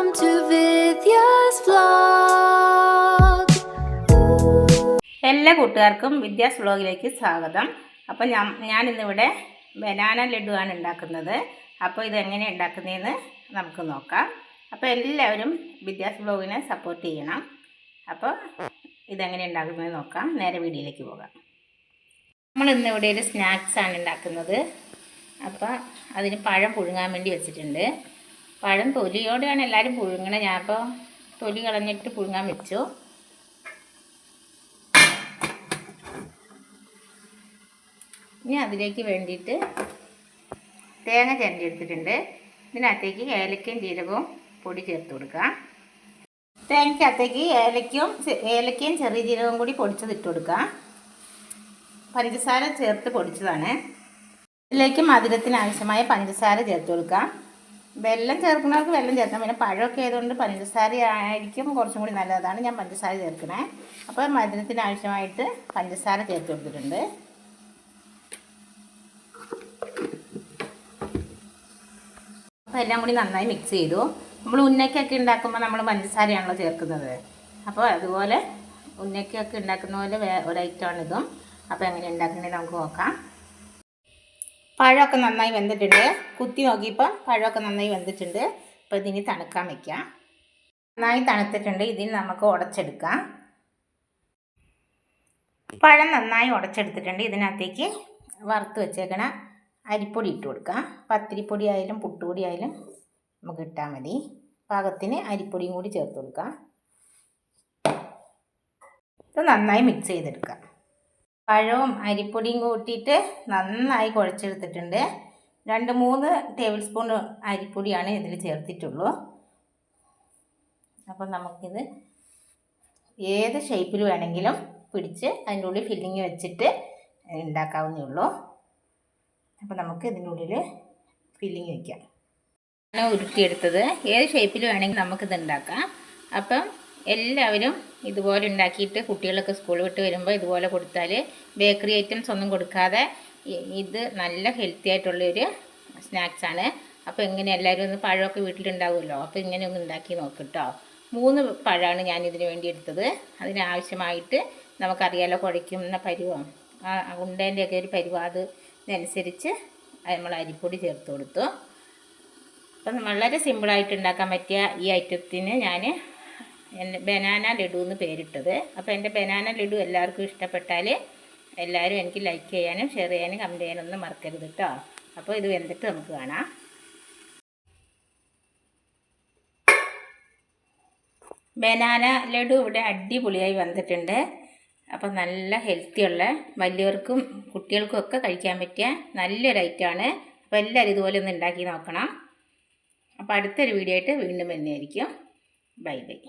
Welcome to Vidya's vlog. എല്ലാ കൂട്ടുകാർക്കും വിദ്യാസ് വ്ലോഗിലേക്ക് സ്വാഗതം. അപ്പോൾ ഞാൻ ഇന്നിവിടെ ബനാന ലഡുവാണ് ഉണ്ടാക്കുന്നത്. അപ്പോൾ ഇതെങ്ങനെ ഉണ്ടാക്കുന്നതെന്ന് നമുക്ക് നോക്കാം. അപ്പോൾ എല്ലാവരും വിദ്യാസ് വ്ലോഗിനെ സപ്പോർട്ട് ചെയ്യണം. അപ്പോൾ ഇതെങ്ങനെ ഉണ്ടാക്കുന്നതെന്ന് നോക്കാം. നേരെ വീഡിയോയിലേക്ക് പോകാം. നമ്മൾ ഇന്നിവിടെ ഒരു സ്നാക്സാണ് ഉണ്ടാക്കുന്നത്. അപ്പോൾ അതിന് പഴം പുഴുങ്ങാൻ വേണ്ടി വെച്ചിട്ടുണ്ട്. പഴം തൊലിയോടെയാണ് എല്ലാവരും പുഴുങ്ങണത്. ഞാനിപ്പോൾ തൊലി കളഞ്ഞിട്ട് പുഴുങ്ങാൻ വെച്ചു. ഇനി അതിലേക്ക് വേണ്ടിയിട്ട് തേങ്ങ ചിരണ്ടി എടുത്തിട്ടുണ്ട്. ഇതിനകത്തേക്ക് ഏലക്കയും ജീരകവും പൊടി ചേർത്ത് കൊടുക്കാം. തേങ്ങയ്ക്കകത്തേക്ക് ഏലക്കയും ചെറിയ ജീരകവും കൂടി പൊടിച്ചത് ഇട്ട് കൊടുക്കാം. പഞ്ചസാര ചേർത്ത് പൊടിച്ചതാണ്. ഇതിലേക്ക് മധുരത്തിന് ആവശ്യമായ പഞ്ചസാര ചേർത്ത് കൊടുക്കാം. വെള്ളം ചേർക്കുന്നവർക്ക് വെള്ളം ചേർക്കാം. പിന്നെ പഴമൊക്കെ ആയതുകൊണ്ട് പഞ്ചസാര ആയിരിക്കും കുറച്ചും കൂടി നല്ലതാണ്. ഞാൻ പഞ്ചസാര ചേർക്കണേ. അപ്പോൾ മധുരത്തിന് ആവശ്യമായിട്ട് പഞ്ചസാര ചേർത്ത് കൊടുത്തിട്ടുണ്ട്. അപ്പോൾ എല്ലാം കൂടി നന്നായി മിക്സ് ചെയ്തു. നമ്മൾ ഉന്നയ്ക്കൊക്കെ ഉണ്ടാക്കുമ്പോൾ നമ്മൾ പഞ്ചസാരയാണല്ലോ ചേർക്കുന്നത്. അപ്പോൾ അതുപോലെ ഉന്നയ്ക്കൊക്കെ ഉണ്ടാക്കുന്ന പോലെ ഒരു ഐറ്റമാണിതും. അപ്പോൾ എങ്ങനെ ഉണ്ടാക്കുന്നത് നമുക്ക് നോക്കാം. പഴമൊക്കെ നന്നായി വെന്തിട്ടുണ്ട്. കുത്തി നോക്കിയപ്പോൾ പഴമൊക്കെ നന്നായി വെന്തിട്ടുണ്ട്. അപ്പോൾ ഇതിന് തണുക്കാൻ വയ്ക്കാം. നന്നായി തണുത്തിട്ടുണ്ട്. ഇതിന് നമുക്ക് ഉടച്ചെടുക്കാം. പഴം നന്നായി ഉടച്ചെടുത്തിട്ടുണ്ട്. ഇതിനകത്തേക്ക് വറുത്ത് വെച്ചേക്കണ അരിപ്പൊടി ഇട്ട് കൊടുക്കാം. പത്തിരിപ്പൊടി ആയാലും പുട്ടുപൊടി ആയാലും നമുക്ക് ഇട്ടാൽ മതി. പാകത്തിന് അരിപ്പൊടിയും കൂടി ചേർത്ത് കൊടുക്കാം. ഇത് നന്നായി മിക്സ് ചെയ്തെടുക്കാം. പഴവും അരിപ്പൊടിയും കൂട്ടിയിട്ട് നന്നായി കുഴച്ചെടുത്തിട്ടുണ്ട്. 2-3 ടേബിൾ സ്പൂൺ അരിപ്പൊടിയാണ് ഇതിൽ ചേർത്തിട്ടുള്ളൂ. അപ്പം നമുക്കിത് ഏത് ഷേപ്പിൽ വേണമെങ്കിലും പിടിച്ച് അതിൻ്റെ ഉള്ളിൽ ഫില്ലിങ് വെച്ചിട്ട് ഉണ്ടാക്കാവുന്നേ ഉള്ളൂ. അപ്പോൾ നമുക്ക് ഇതിൻ്റെ ഉള്ളിൽ ഫില്ലിങ് വയ്ക്കാം. ഉരുട്ടിയെടുത്തത് ഏത് ഷേപ്പിൽ വേണമെങ്കിൽ നമുക്കിത് ഉണ്ടാക്കാം. അപ്പം എല്ലാവരും ഇതുപോലെ ഉണ്ടാക്കിയിട്ട് കുട്ടികളൊക്കെ സ്കൂൾ വിട്ട് വരുമ്പോൾ ഇതുപോലെ കൊടുത്താൽ ബേക്കറി ഐറ്റംസ് ഒന്നും കൊടുക്കാതെ ഇത് നല്ല ഹെൽത്തി ആയിട്ടുള്ളൊരു സ്നാക്സാണ്. അപ്പോൾ ഇങ്ങനെ എല്ലാവരും ഒന്ന് പഴമൊക്കെ വീട്ടിലുണ്ടാവുമല്ലോ. അപ്പോൾ ഇങ്ങനെ ഒന്ന് ഉണ്ടാക്കി നോക്കിട്ടോ. 3 പഴമാണ് ഞാൻ ഇതിന് വേണ്ടി എടുത്തത്. അതിനാവശ്യമായിട്ട് നമുക്കറിയാലോ കുഴയ്ക്കുന്ന പരുവം, ഉണ്ടേൻ്റെയൊക്കെ ഒരു പരുവം, അതിനനുസരിച്ച് നമ്മൾ അരിപ്പൊടി ചേർത്ത് കൊടുത്തു. അപ്പം വളരെ സിമ്പിളായിട്ട് ഉണ്ടാക്കാൻ പറ്റിയ ഈ ഐറ്റത്തിന് ഞാൻ ബനാന ലഡു എന്ന് പേരിട്ടത്. അപ്പോൾ എൻ്റെ ബനാന ലഡു എല്ലാവർക്കും ഇഷ്ടപ്പെട്ടാൽ എല്ലാവരും എനിക്ക് ലൈക്ക് ചെയ്യാനും ഷെയർ ചെയ്യാനും കമൻറ്റ് ചെയ്യാനൊന്നും മറക്കരുത് കേട്ടോ. അപ്പോൾ ഇത് വെന്തിട്ട് നമുക്ക് കാണാം. ബനാന ലഡു ഇവിടെ അടിപൊളിയായി വന്നിട്ടുണ്ട്. അപ്പോൾ നല്ല ഹെൽത്തിയുള്ള വലിയവർക്കും കുട്ടികൾക്കും ഒക്കെ കഴിക്കാൻ പറ്റിയ നല്ലൊരു ഐറ്റമാണ്. അപ്പോൾ എല്ലാവരും ഇതുപോലെ ഒന്ന് ഉണ്ടാക്കി നോക്കണം. അപ്പോൾ അടുത്തൊരു വീഡിയോ ആയിട്ട് വീണ്ടും വരുന്നതായിരിക്കും. Bye bye.